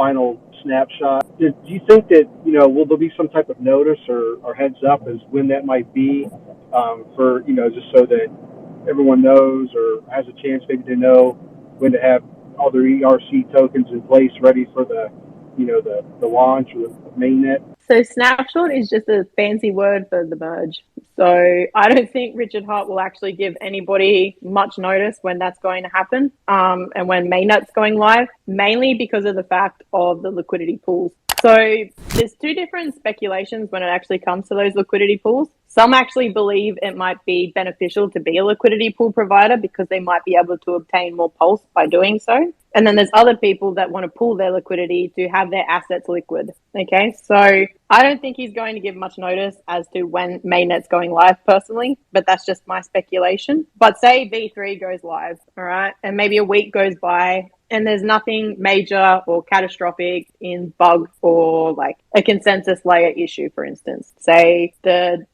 final snapshot. Do you think that, will there be some type of notice or heads up as when that might be, for, just so that everyone knows or has a chance maybe to know when to have all their ERC tokens in place ready for the launch or the mainnet? So snapshot is just a fancy word for the merge. So I don't think Richard Hart will actually give anybody much notice when that's going to happen, and when Mainnet's going live, mainly because of the fact of the liquidity pools. So there's two different speculations when it actually comes to those liquidity pools. Some actually believe it might be beneficial to be a liquidity pool provider because they might be able to obtain more pulse by doing so. And then there's other people that want to pool their liquidity to have their assets liquid. Okay, so I don't think he's going to give much notice as to when Mainnet's going live personally, but that's just my speculation. But say V3 goes live, all right, and maybe a week goes by and there's nothing major or catastrophic in bug or like a consensus layer issue, for instance. Say the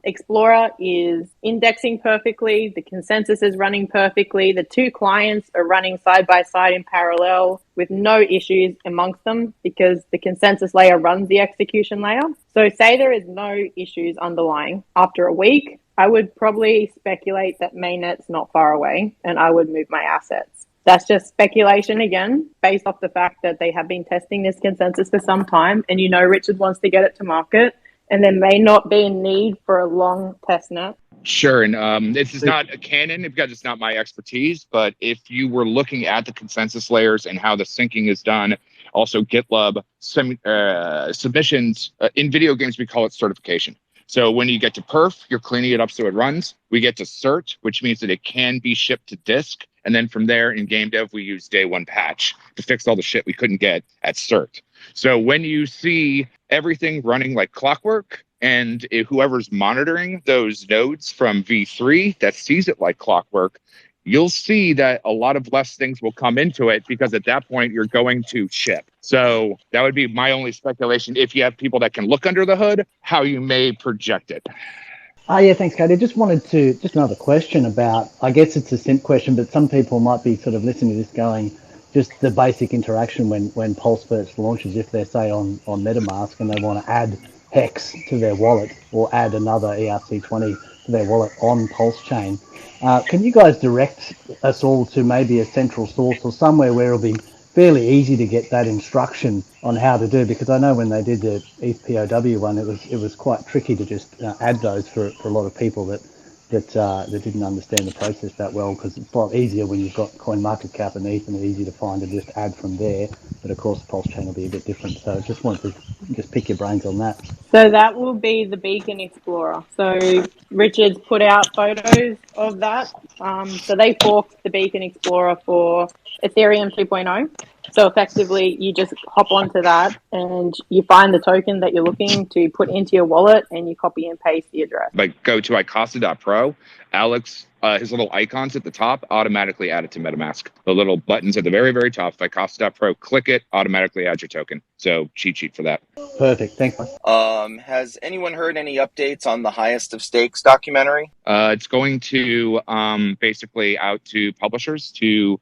Explorer is indexing perfectly, the consensus is running perfectly, the two clients are running side by side in parallel with no issues amongst them because the consensus layer runs the execution layer. So say there is no issues underlying after a week, I would probably speculate that Mainnet's not far away and I would move my assets. That's just speculation again, based off the fact that they have been testing this consensus for some time and Richard wants to get it to market. And there may not be a need for a long test net. Sure. And this is not a canon because it's not my expertise. But if you were looking at the consensus layers and how the syncing is done, also GitLab submissions, in video games, we call it certification. So when you get to perf, you're cleaning it up so it runs. We get to cert, which means that it can be shipped to disk. And then from there in game dev, we use day one patch to fix all the shit we couldn't get at cert. So when you see everything running like clockwork, and whoever's monitoring those nodes from V3 that sees it like clockwork, you'll see that a lot of less things will come into it because at that point you're going to ship. So that would be my only speculation. If you have people that can look under the hood, how you may project it. Yeah, thanks, Katie. Just another question about, I guess it's a simp question, but some people might be sort of listening to this going, just the basic interaction when Pulse first launches, if they're, say, on MetaMask and they want to add Hex to their wallet or add another ERC20 to their wallet on Pulse Chain. Can you guys direct us all to maybe a central source or somewhere where it'll be fairly easy to get that instruction on how to do? Because I know when they did the ETH POW one, it was quite tricky to just add those for a lot of people that didn't understand the process that well, because it's a lot easier when you've got CoinMarketCap and ETH and it's easy to find and just add from there. But of course, the Pulse Chain will be a bit different. So I just wanted to just pick your brains on that. So that will be the Beacon Explorer. So Richard's put out photos of that. So they forked the Beacon Explorer for Ethereum 2.0. So effectively, you just hop onto that and you find the token that you're looking to put into your wallet and you copy and paste the address. Like go to icosta.pro, Alex, his little icons at the top automatically add it to MetaMask. The little buttons at the very, very top, icosta.pro, click it, automatically add your token. So cheat sheet for that. Perfect. Thanks. Has anyone heard any updates on the Highest of Stakes documentary? It's going to basically out to publishers to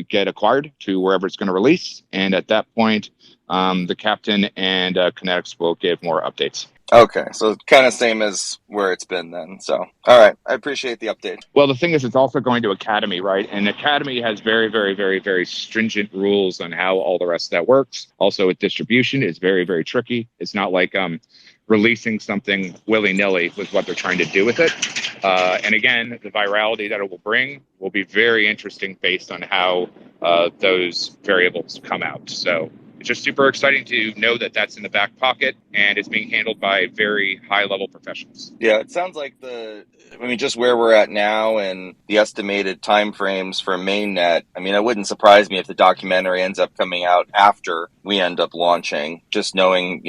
get acquired to wherever it's going to release. And at that point, the captain and Kinetics will give more updates. Okay, so kind of same as where it's been then. So, all right, I appreciate the update. Well, the thing is, it's also going to Academy, right? And Academy has very, very, very, very stringent rules on how all the rest of that works. Also, with distribution, it's very, very tricky. It's not like releasing something willy-nilly with what they're trying to do with it. And again, the virality that it will bring will be very interesting based on how those variables come out. So it's just super exciting to know that that's in the back pocket and it's being handled by very high-level professionals. Yeah, it sounds like just where we're at now and the estimated timeframes for Mainnet, it wouldn't surprise me if the documentary ends up coming out after we end up launching, just knowing,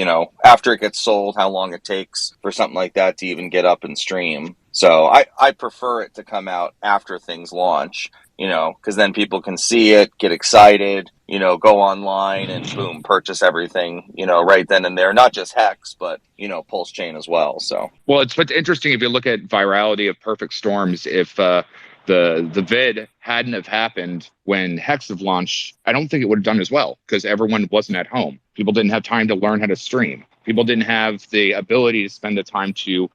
after it gets sold, how long it takes for something like that to even get up and stream. So I prefer it to come out after things launch, because then people can see it, get excited, go online and boom, purchase everything, right then and there. Not just Hex, but, Pulse Chain as well. So, well, it's interesting if you look at virality of perfect storms. If the the vid hadn't have happened when Hex have launched, I don't think it would have done as well because everyone wasn't at home. People didn't have time to learn how to stream. People didn't have the ability to spend the time to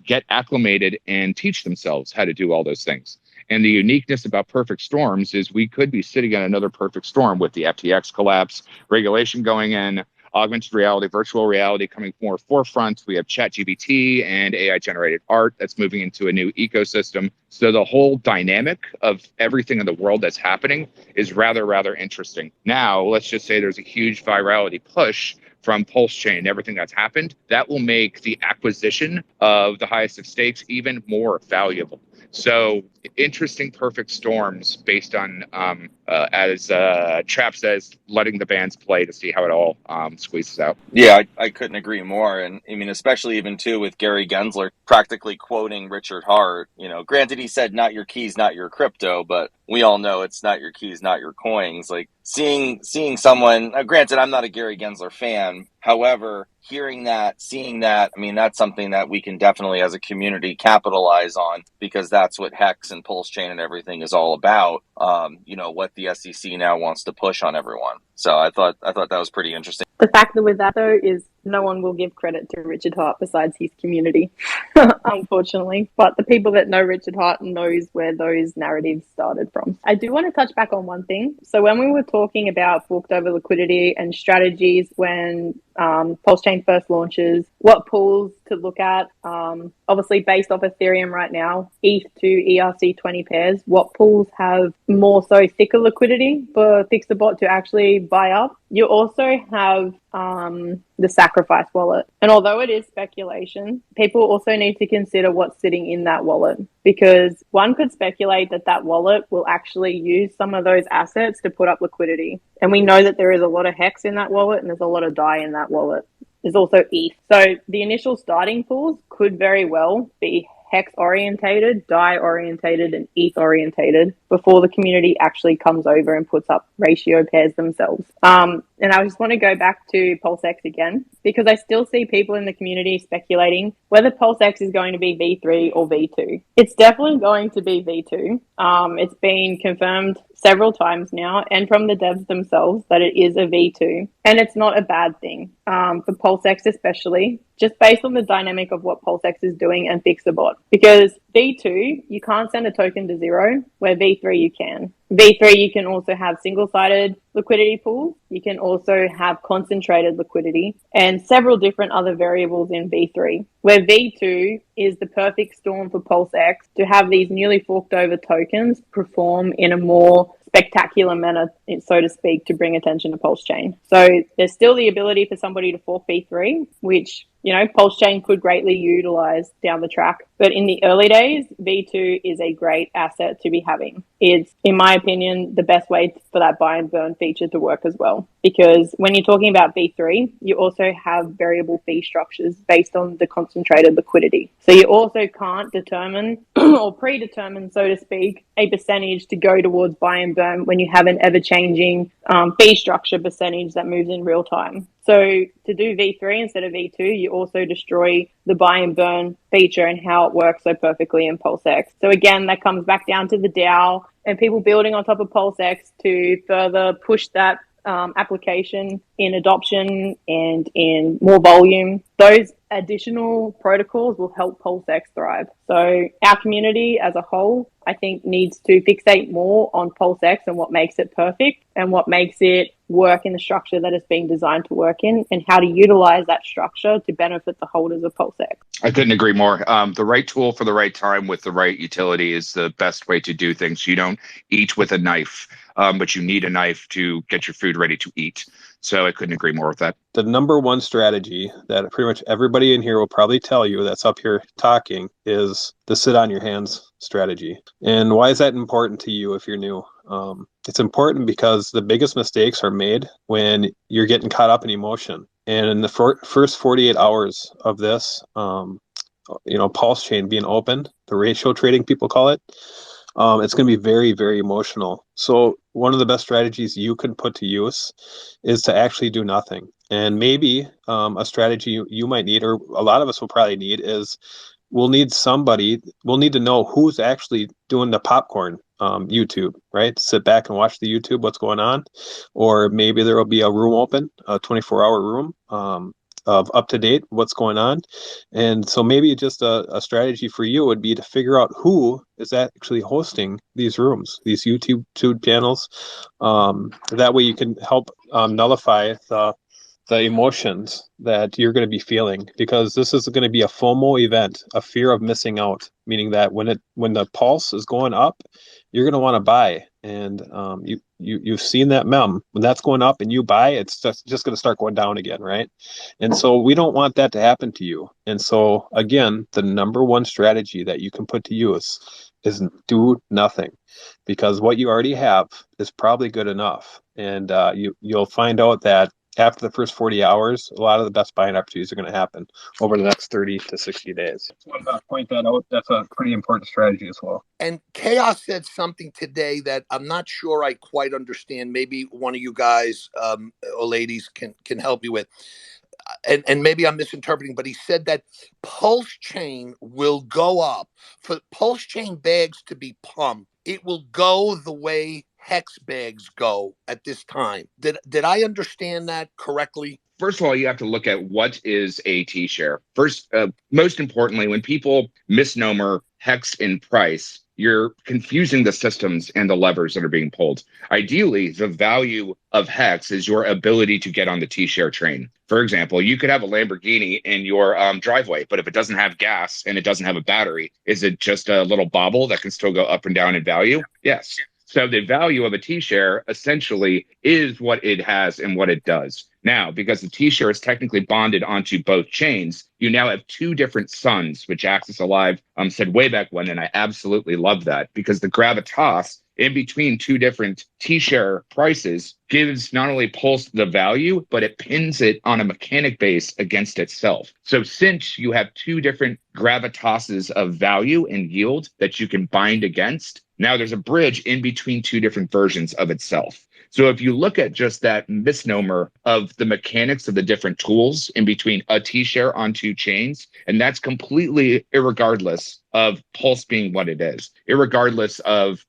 get acclimated and teach themselves how to do all those things. And the uniqueness about perfect storms is we could be sitting in another perfect storm with the FTX collapse, regulation going in, augmented reality, virtual reality coming more forefront. We have ChatGPT and AI generated art that's moving into a new ecosystem. So the whole dynamic of everything in the world that's happening is rather interesting. Now, let's just say there's a huge virality push from Pulsechain and everything that's happened. That will make the acquisition of the highest of stakes even more valuable. So interesting perfect storms based on, as Trap says, letting the bands play to see how it all squeezes out. Yeah, I couldn't agree more. And I mean, especially even too with Gary Gensler practically quoting Richard Hart. You know, granted, he said, not your keys, not your crypto, but we all know it's not your keys, not your coins. Like seeing someone, granted, I'm not a Gary Gensler fan. However, hearing that, seeing that, I mean, that's something that we can definitely as a community capitalize on because that's what Hex and Pulsechain and everything is all about. You know, what the SEC now wants to push on everyone. So I thought that was pretty interesting. The fact that with that though is no one will give credit to Richard Hart besides his community, unfortunately. But the people that know Richard Hart knows where those narratives started from. I do want to touch back on one thing. So when we were talking about forked over liquidity and strategies when Pulsechain first launches, what pools to look at, obviously based off Ethereum right now, ETH to ERC20 pairs, what pools have more so thicker liquidity for Fixabot to actually buy up? You also have the Sacrifice wallet. And although it is speculation, people also need to consider what's sitting in that wallet, because one could speculate that that wallet will actually use some of those assets to put up liquidity. And we know that there is a lot of Hex in that wallet and there's a lot of DAI in that wallet. There's also ETH. So the initial starting pools could very well be Hex orientated, DAI orientated, and ETH orientated before the community actually comes over and puts up ratio pairs themselves. And I just want to go back to PulseX again, because I still see people in the community speculating whether PulseX is going to be V3 or V2. It's definitely going to be V2. It's been confirmed several times now, and from the devs themselves, that it is a V2. And it's not a bad thing, for PulseX especially, just based on the dynamic of what PulseX is doing and Fixabot. Because V2, you can't send a token to zero, where V3 you can. V3, you can also have single-sided liquidity pools. You can also have concentrated liquidity and several different other variables in V3, where V2 is the perfect storm for PulseX to have these newly forked over tokens perform in a more spectacular manner, so to speak, to bring attention to Pulsechain. So there's still the ability for somebody to fork V3, which, you know, Pulsechain could greatly utilize down the track. But in the early days, V2 is a great asset to be having. It's, in my opinion, the best way for that buy and burn feature to work as well. Because when you're talking about V3, you also have variable fee structures based on the concentrated liquidity. So you also can't determine or predetermine, so to speak, a percentage to go towards buy and burn when you have an ever-changing fee structure percentage that moves in real time. So to do V3 instead of V2, you also destroy the buy and burn feature and how it works so perfectly in PulseX. So again, that comes back down to the DAO and people building on top of PulseX to further push that application in adoption and in more volume. Those additional protocols will help PulseX thrive. So our community as a whole, I think, needs to fixate more on PulseX and what makes it perfect and what makes it work in the structure that it's been designed to work in, and how to utilize that structure to benefit the holders of PulseX. I couldn't agree more. The right tool for the right time with the right utility is the best way to do things. You don't eat with a knife, but you need a knife to get your food ready to eat. So I couldn't agree more with that. The number one strategy that pretty much everybody in here will probably tell you that's up here talking is the sit on your hands strategy. And why is that important to you if you're new? It's important because the biggest mistakes are made when you're getting caught up in emotion. And in the first 48 hours of this, Pulsechain being open, the ratio trading people call it, it's going to be very, very emotional. So one of the best strategies you can put to use is to actually do nothing. And maybe a strategy you might need, or a lot of us will probably need, is we'll need to know who's actually doing the popcorn YouTube, right? Sit back and watch the YouTube, what's going on. Or maybe there will be a room open, a 24-hour room of up to date, what's going on. And so maybe just a strategy for you would be to figure out who is actually hosting these rooms, these YouTube channels. That way you can help nullify the emotions that you're going to be feeling, because this is going to be a FOMO event, a fear of missing out, meaning that when the pulse is going up, you're going to want to buy. And you've seen that meme, when that's going up and you buy, it's just going to start going down again, right? And so we don't want that to happen to you. And so again, the number one strategy that you can put to use is do nothing, because what you already have is probably good enough. And you'll find out that after the first 40 hours, a lot of the best buying opportunities are going to happen over the next 30 to 60 days. I want to point that out. That's a pretty important strategy as well. And Chaos said something today that I'm not sure I quite understand. Maybe one of you guys or ladies can help me with. And maybe I'm misinterpreting, but he said that Pulse Chain will go up. For Pulse Chain bags to be pumped, it will go the way Hex bags go at this time. Did I understand that correctly? First of all, you have to look at what is a T-share. First, most importantly, when people misnomer Hex in price, you're confusing the systems and the levers that are being pulled. Ideally, the value of Hex is your ability to get on the T-share train. For example, you could have a Lamborghini in your driveway, but if it doesn't have gas and it doesn't have a battery, is it just a little bauble that can still go up and down in value? Yes. So the value of a T-share essentially is what it has and what it does. Now, because the T-share is technically bonded onto both chains, you now have two different suns, which Axis Alive said way back when, and I absolutely love that, because the gravitas in between two different T-share prices gives not only Pulse the value, but it pins it on a mechanic base against itself. So since you have two different gravitases of value and yield that you can bind against, now there's a bridge in between two different versions of itself. So if you look at just that misnomer of the mechanics of the different tools in between a T-share on two chains, and that's completely irregardless of Pulse being what it is, irregardless of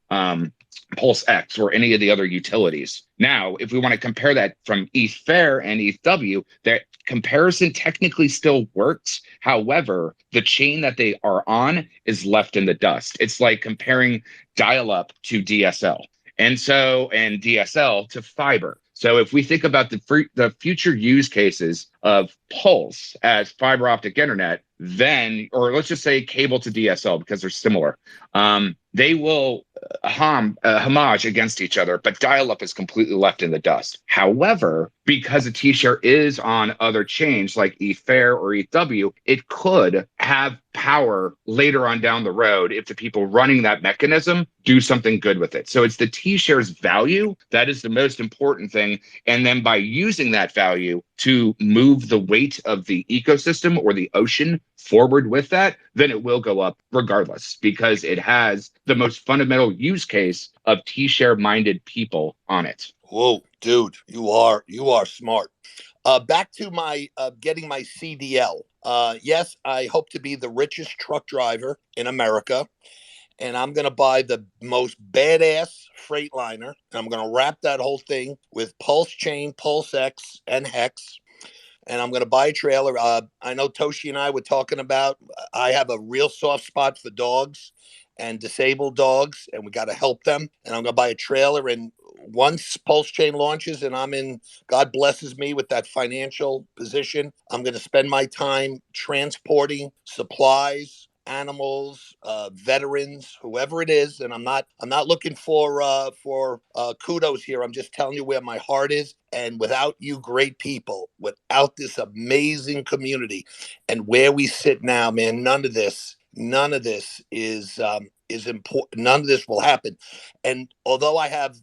PulseX or any of the other utilities. Now, if we want to compare that from ETH Fair and ETHW, that comparison technically still works. However, the chain that they are on is left in the dust. It's like comparing dial-up to DSL. And DSL to fiber. So if we think about the future use cases of Pulse as fiber optic internet, then, or let's just say cable to DSL because they're similar, they will homage against each other, but dial-up is completely left in the dust. However, because a T-share is on other chains like eFair or ETHW, it could have power later on down the road if the people running that mechanism do something good with it. So it's the T-share's value that is the most important thing. And then by using that value to move the weight of the ecosystem or the ocean forward with that, then it will go up regardless, because it has the most fundamental use case of T-share minded people on it. Whoa, dude, you are smart. Back to my getting my CDL. Yes, I hope to be the richest truck driver in America, and I'm going to buy the most badass Freightliner, and I'm going to wrap that whole thing with Pulse Chain, PulseX, and Hex. And I'm going to buy a trailer. I know Toshi and I were talking about, I have a real soft spot for dogs and disabled dogs, and we got to help them. And I'm going to buy a trailer. And once Pulse Chain launches and God blesses me with that financial position, I'm going to spend my time transporting supplies, animals, veterans, whoever it is. And I'm not looking for kudos here. I'm just telling you where my heart is. And without you great people, without this amazing community and where we sit now, man, none of this is important. None of this will happen. And although I have,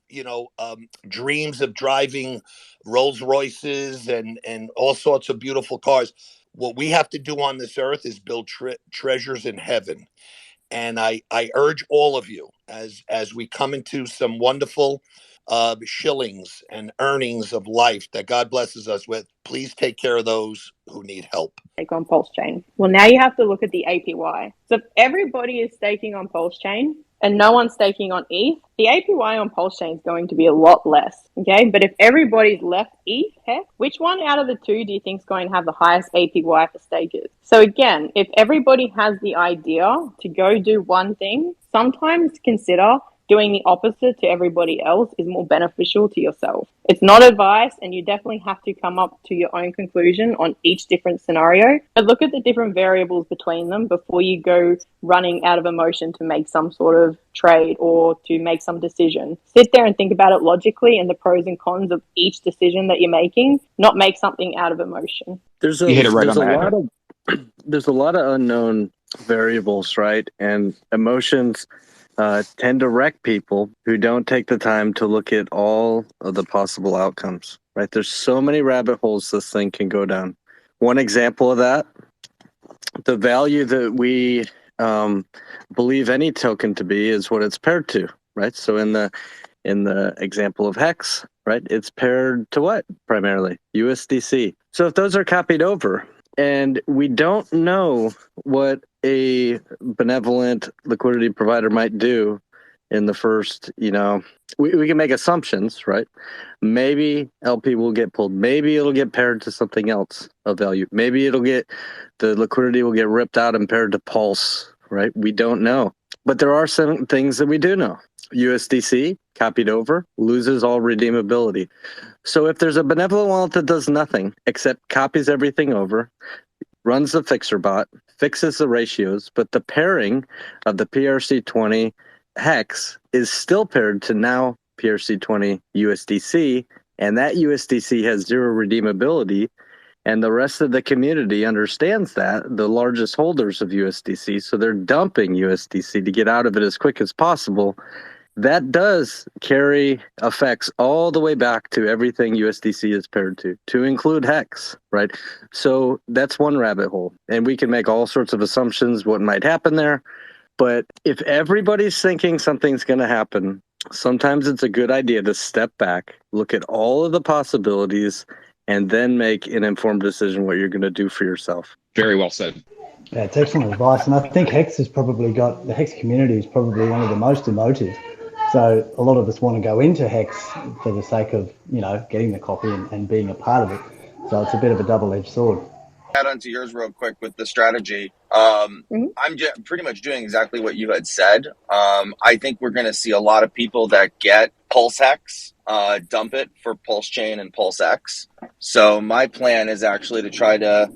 dreams of driving Rolls Royces and all sorts of beautiful cars, what we have to do on this earth is build treasures in heaven. And I urge all of you, as we come into some wonderful shillings and earnings of life that God blesses us with, please take care of those who need help. Stake on Pulsechain. Well, now you have to look at the APY. So if everybody is staking on Pulsechain and no one's staking on ETH, the APY on Pulsechain is going to be a lot less. Okay, but if everybody's left ETH, heck, which one out of the two do you think is going to have the highest APY for stakers? So again, if everybody has the idea to go do one thing, sometimes consider doing the opposite to everybody else is more beneficial to yourself. It's not advice, and you definitely have to come up to your own conclusion on each different scenario. But look at the different variables between them before you go running out of emotion to make some sort of trade or to make some decision. Sit there and think about it logically and the pros and cons of each decision that you're making, not make something out of emotion. You hit it right on the head. There's a lot of unknown variables, right? And emotions tend to wreck people who don't take the time to look at all of the possible outcomes, right? There's so many rabbit holes this thing can go down. One example of that, the value that we believe any token to be is what it's paired to, right? So in the example of Hex, right, it's paired to what primarily? USDC. So if those are copied over, and we don't know what a benevolent liquidity provider might do in the first, we can make assumptions, right? Maybe LP will get pulled. Maybe it'll get paired to something else of value. Maybe the liquidity will get ripped out and paired to Pulse, right? We don't know. But there are some things that we do know. USDC, copied over, loses all redeemability. So if there's a benevolent wallet that does nothing except copies everything over, runs the fixer bot, fixes the ratios, but the pairing of the PRC20 Hex is still paired to now PRC20 USDC, and that USDC has zero redeemability, and the rest of the community understands that, the largest holders of USDC, so they're dumping USDC to get out of it as quick as possible. That does carry effects all the way back to everything USDC is paired to include Hex, right? So that's one rabbit hole. And we can make all sorts of assumptions what might happen there. But if everybody's thinking something's going to happen, sometimes it's a good idea to step back, look at all of the possibilities, and then make an informed decision what you're going to do for yourself. Very well said. Yeah, it's excellent advice. And I think the Hex community is probably one of the most emotive. So a lot of us want to go into Hex for the sake of, getting the copy and being a part of it. So it's a bit of a double-edged sword. Add on to yours real quick with the strategy. I'm pretty much doing exactly what you had said. I think we're going to see a lot of people that get Pulsex dump it for Pulsechain and PulseX. So my plan is actually to try to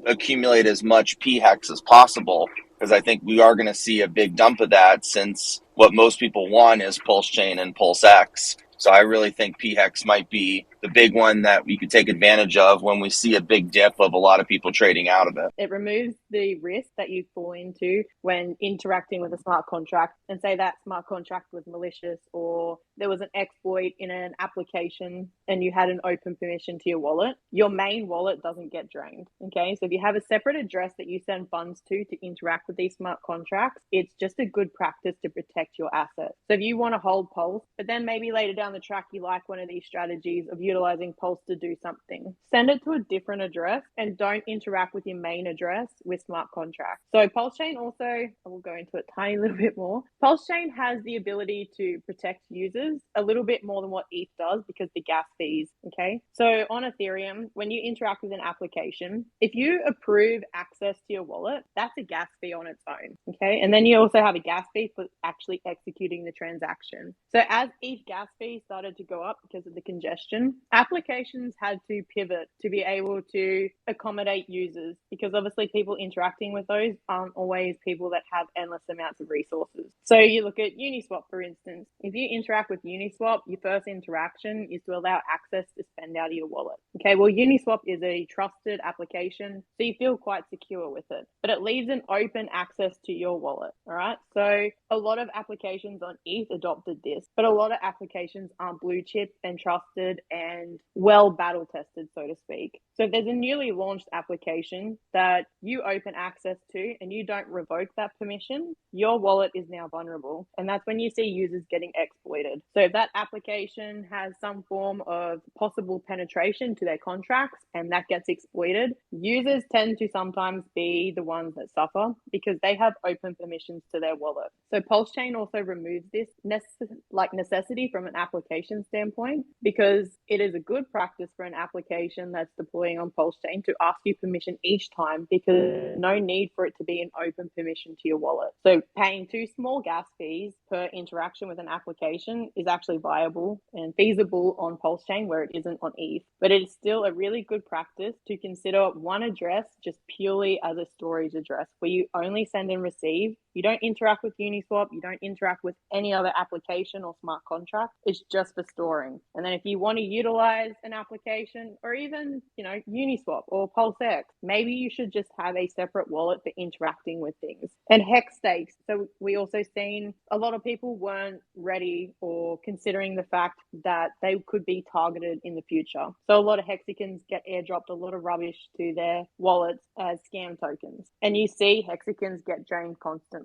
accumulate as much P-Hex as possible, because I think we are going to see a big dump of that, since what most people want is Pulsechain and PulseX. So I really think P-Hex might be the big one that we could take advantage of when we see a big dip of a lot of people trading out of it. It removes the risk that you fall into when interacting with a smart contract, and say that smart contract was malicious, or there was an exploit in an application and you had an open permission to your wallet. Your main wallet doesn't get drained. Okay, so if you have a separate address that you send funds to interact with these smart contracts, it's just a good practice to protect your assets. So if you want to hold Pulse, but then maybe later down the track you like one of these strategies of utilizing Pulse to do something, send it to a different address and don't interact with your main address with smart contracts. So Pulsechain also, I will go into it a tiny little bit more. Pulsechain has the ability to protect users a little bit more than what ETH does because the gas fees. Okay, so on Ethereum, when you interact with an application, if you approve access to your wallet, that's a gas fee on its own. Okay, and then you also have a gas fee for actually executing the transaction. So as ETH gas fees started to go up because of the congestion, applications had to pivot to be able to accommodate users, because obviously people interacting with those aren't always people that have endless amounts of resources. So you look at Uniswap, for instance. If you interact with Uniswap, your first interaction is to allow access to spend out of your wallet. Okay, well, Uniswap is a trusted application, so you feel quite secure with it, but it leaves an open access to your wallet. All right, so a lot of applications on ETH adopted this, but a lot of applications aren't blue chip and trusted and well battle tested, so to speak. So if there's a newly launched application that you open access to and you don't revoke that permission, your wallet is now vulnerable. And that's when you see users getting exploited. So if that application has some form of possible penetration to their contracts and that gets exploited, users tend to sometimes be the ones that suffer because they have open permissions to their wallet. So Pulsechain also removes this necessity from an application standpoint, because it is a good practice for an application that's deploying on Pulsechain to ask you permission each time, because no need for it to be an open permission to your wallet. So paying 2 small gas fees per interaction with an application is actually viable and feasible on Pulsechain where it isn't on ETH. But it is still a really good practice to consider one address just purely as a storage address where you only send and receive. You don't interact with Uniswap, you don't interact with any other application or smart contract. It's just for storing. And then if you want to utilize an application or even, Uniswap or PulseX, maybe you should just have a separate wallet for interacting with things. And hex stakes. So we also seen a lot of people weren't ready or considering the fact that they could be targeted in the future. So a lot of hexagons get airdropped a lot of rubbish to their wallets as scam tokens. And you see hexagons get drained constantly.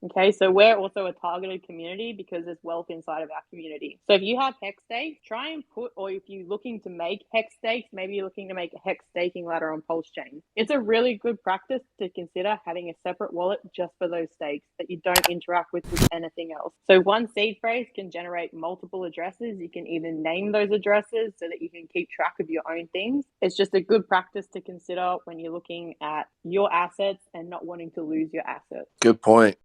Okay, so we're also a targeted community because there's wealth inside of our community. So if you have hex stakes, try and or if you're looking to make hex stakes, maybe you're looking to make a hex staking ladder on Pulsechain. It's a really good practice to consider having a separate wallet just for those stakes that you don't interact with anything else. So one seed phrase can generate multiple addresses. You can even name those addresses so that you can keep track of your own things. It's just a good practice to consider when you're looking at your assets and not wanting to lose your assets. Good point.